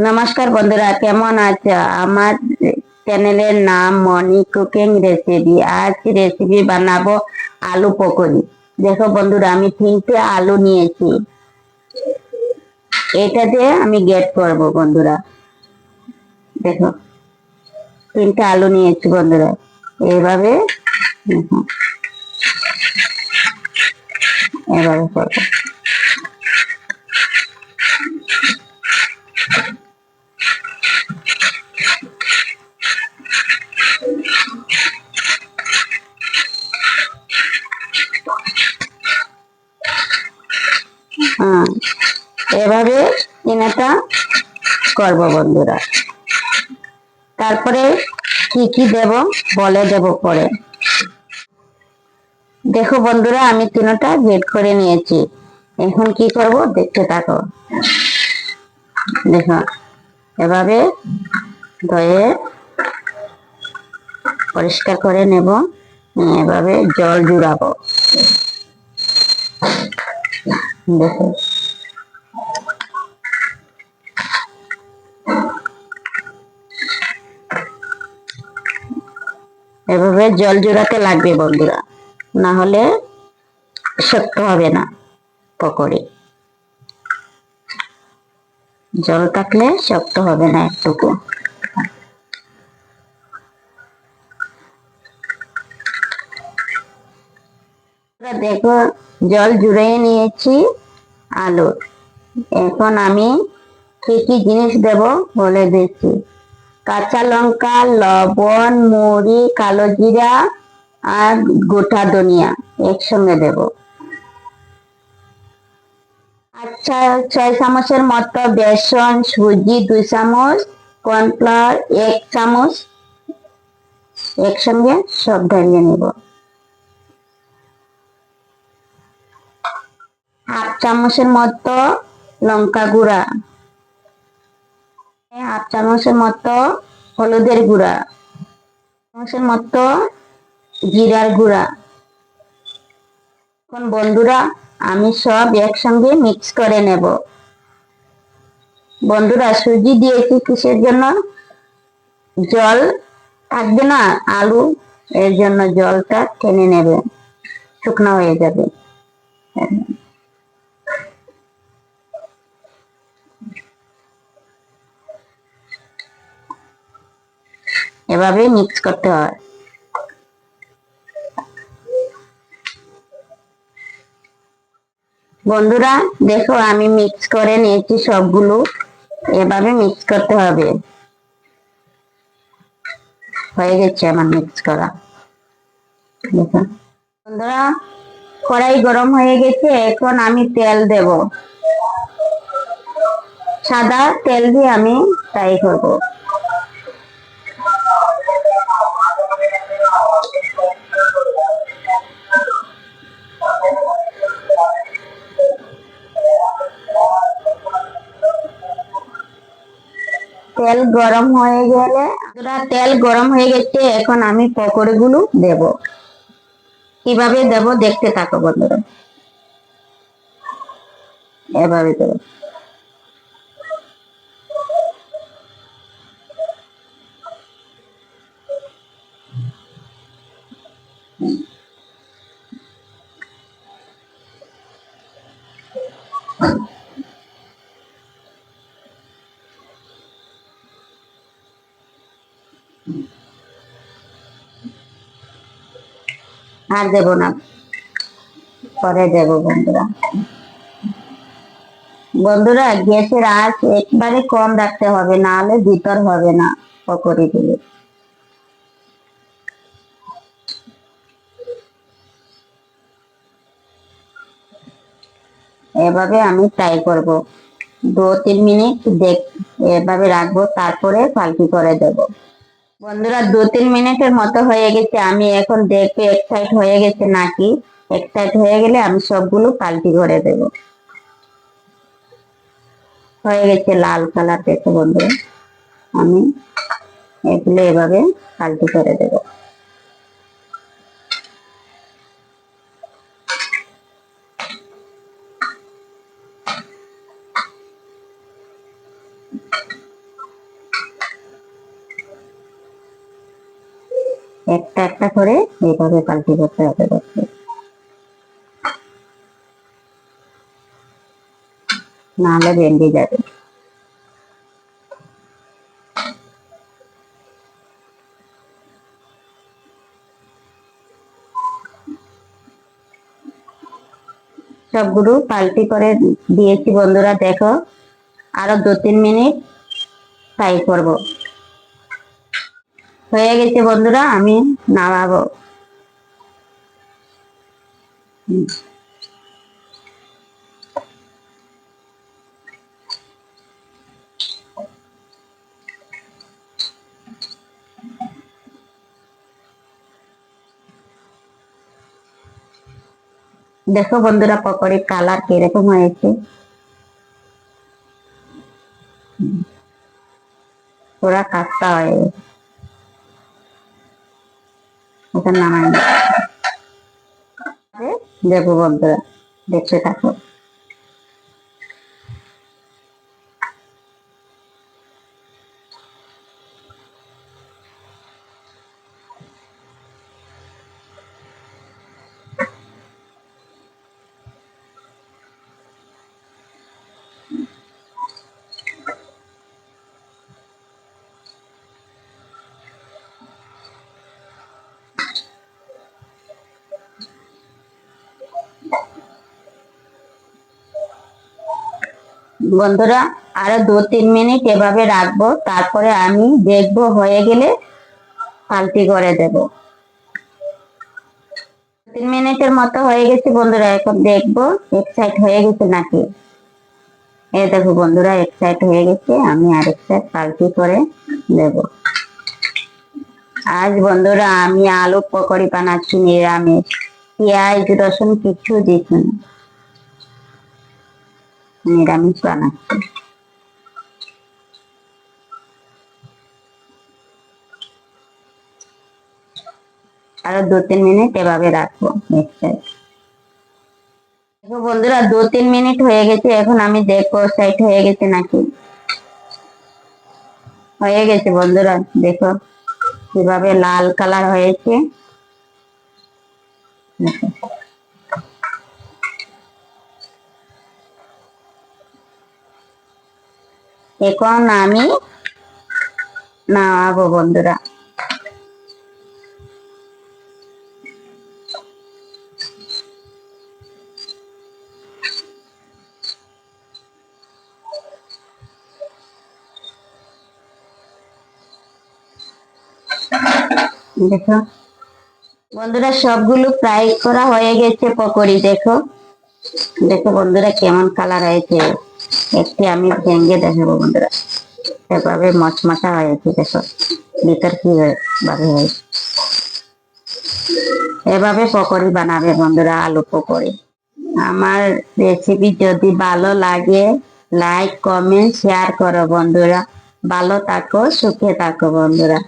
নমস্কার বন্ধুরা, কেমন আছো? আমার চ্যানেলের নাম মনি কুকিং রেসিপি। আজ রেসিপি বানাবো আলু পকোড়ি। দেখো বন্ধুরা, আমি 3টে আলু নিয়েছি। এটা দিয়ে আমি গ্রেট করব বন্ধুরা। দেখো, 3টে আলু নিয়েছি বন্ধুরা। এইভাবে এভাবে করবো। এভাবে কিনাটা করব বন্ধুরা। তারপরে কি কি দেব বলে দেব পরে। দেখো বন্ধুরা, আমি তিনটা গ্রেট করে নিয়েছি। এখন কি করব দেখতে থাকো। দেখো, এভাবে ধুয়ে পরিষ্কার করে নেব। এভাবে জল জুড়াবো। দেখো, এভাবে জল জুড়াতে লাগবে বন্ধুরা, না হলে শক্ত হবে না পকোড়ি। জল থাকলে শক্ত হবে না একটুকু। দেখো, জল জুড়িয়ে নিয়েছি আলু। এখন আমি কি কি জিনিস দেব বলে দিচ্ছি। কাঁচা লঙ্কা, লবণ, মুড়ি, কালো জিরা আর গোটা ধনিয়া একসঙ্গে দেব। আচ্ছা, 6 চামচের মতো বেসন, সুজি 2 চামচ, কর্নফ্লাওয়ার 1 চামচ একসঙ্গে সব ঢালিয়ে নেব। হাফ চামচের মতো লঙ্কা গুঁড়া, হাফ চামচের মতো হলুদের গুঁড়া, চামচের মতো জিরার গুঁড়া। এখন বন্ধুরা, আমি সব একসঙ্গে মিক্স করে নেব। বন্ধুরা, সুজি দিয়েছি কিসের জন্য? জল থাকবে না আলু, এর জন্য জলটা টেনে নেবে, শুকনো হয়ে যাবে। এভাবে মিক্স করতে হয়। বন্ধুরা দেখো, আমি মিক্স করে নিয়েছি সবগুলো। এভাবে মিক্স করতে হবে। হয়ে গেছে আমার মিক্স করা। দেখো বন্ধুরা, কড়াই গরম হয়ে গেছে। এখন আমি তেল দেব। সাদা তেল দিয়ে আমি ফ্রাই করব। তেল গরম হয়ে গেলে, তেল গরম হয়ে গেছে, এখন আমি পকোড়ি গুলো দেব। কিভাবে দেব দেখতে থাকো বন্ধুরা। এভাবে দেব। আর দেব না, পরে দেব বন্ধুরা। বন্ধুরা, গ্যাসের আঁচ একবারে কম রাখতে হবে, না হলে ভিতর হবে না পকোড়ি গুলো। এভাবে আমি ফ্রাই করব 2-3 মিনিট। এভাবে রাখবো, তারপরে পাল্টি করে দেব। বন্ধুরা, 2-3 মিনিটের মতো হয়ে গেছে। আমি এখন দেখবো এক সাইড হয়ে গেছে নাকি। এক সাইড হয়ে গেলে আমি সবগুলো পাল্টি করে দেব। হয়ে গেছে লাল কালার। দেখো বন্ধুরা, আমি এগুলো এভাবে পাল্টি করে দেব। একটা একটা করে এইভাবে পাল্টি করতে হবে, দেখো। নাহলে ভেঙে যাবে। সবগুলো পাল্টি করে দিয়েছি বন্ধুরা, দেখো। আরো 2-3 মিনিট ফ্রাই করব। হয়ে গেছে বন্ধুরা, আমি নামাবো। দেখো বন্ধুরা, পকোড়ির কালার কিরকম হয়েছে, পুরা কাঁচা হয়ে গেছে। এটা নামাই দেখো বন্ধুরা, দেখতে থাকো। বন্ধুরা, আরো 2-3 মিনিট এভাবে রাখবো, তারপরে আমি দেখবো হয়ে গেলে পাল্টি করে দেব। 3 মিনিটের মতো হয়ে গেছে বন্ধুরা, এখন দেখবো এক সাইড হয়ে গেছে নাকি। এই দেখো বন্ধুরা, এক সাইড হয়ে গেছে, আমি আরেক সাইড পাল্টি করে দেব। আজ বন্ধুরা আমি আলু পকোড়ি বানাচ্ছি নিরামিষ, পেঁয়াজ রসুন কিছু দিচ্ছি না, নিরামিষ বানাচ্ছি। আরো 2-3 মিনিট এভাবে রাখবো। দেখো বন্ধুরা, 2-3 মিনিট হয়ে গেছে, এখন আমি দেখবো সাইড হয়ে গেছে নাকি। হয়ে গেছে বন্ধুরা, দেখো কিভাবে লাল কালার হয়েছে। এখন আমি নামাবো বন্ধুরা। দেখো বন্ধুরা, সবগুলো ফ্রাই করা হয়ে গেছে পকোড়ি, দেখো। দেখো বন্ধুরা কেমন কালার হয়েছে, একটি আমি ভেঙে দেখাবো বন্ধুরা। এভাবে মচমচা হয়েছে, দেখো ভিতর কি ভাবে হয়েছে। এভাবে পকোড়ি বানাবে বন্ধুরা, আলু পকোড়ি। আমার রেসিপি যদি ভালো লাগে, লাইক কমেন্ট শেয়ার করো বন্ধুরা। ভালো থাকো, সুখে থাকো বন্ধুরা।